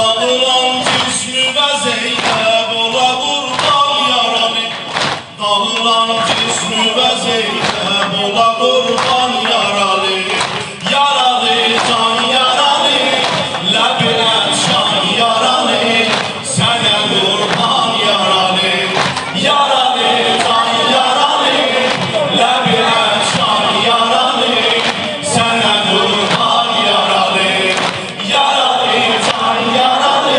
Dağılan cismi ve Zeynep ola kurban yaralı. Dağılan cismi ve Zeynep ola kurban yaralı. Yaralı can yaralı, lebine şan yaralı. Sene kurban yaralı. Yaralı can yaralı, lebine şan yaralı. Sene kurban yaralı. Yaralı can yaralı,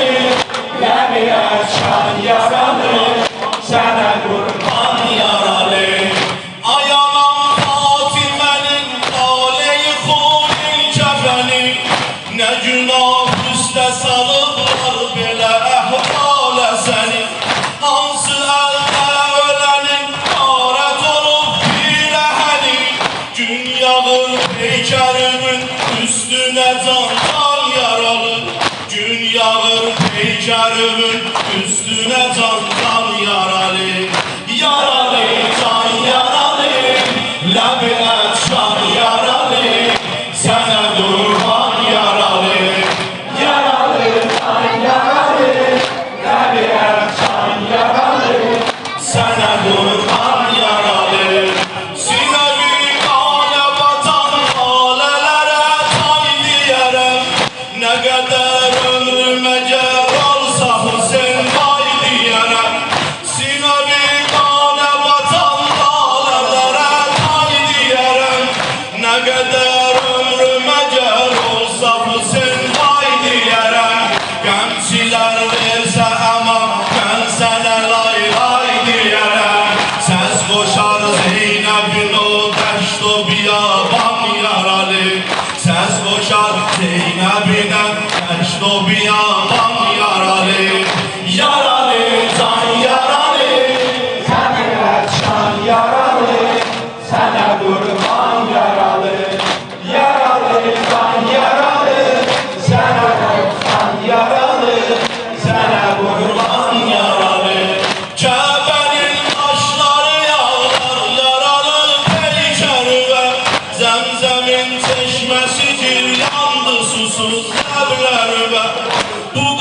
lebine şan yaralı. Sene kurban yaralı. Ayalan Fatime'nin aleyi hulin kefeni. Ne günah üste salıblar belə ehvale seni. Hansı elde ölenin garet olup bir ehli. Gün yağır peykerimin üstüne candan yaralı. Gün yağır peykerimin üstüne candan yaralı. Yaralı can yaralı, lebine şan yaralı. Sene kurban yaralı. Yaralı can yaralı, lebine şan yaralı. Sene kurban yaralı. Sinevi ale vatan alelere tay diyerem. Ne kadar ömrüme cer olsa Hüseyin bay diyerem. Sinevi ale vatan alelere tay diyerem. Ne kadar ömrüme cer olsa Hüseyin bay diyerem. Gençler verse aman ben sana lay lay diyerem. Ses koşar Zeynep'in o deşt o biyaban yaralı. Ses koşar Zeynep'in deşt o biyaban yaralı. Yaralı can yaralı, Sene şan yaralı, sana kurban yaralı. Yaralı can yaralı, sana kurban yaralı. Sana kurban yaralı. Kabe'nin taşları yağlar yaralı peykerve. Zemzemin çeşmesidir yandı susuz evlerve. Bu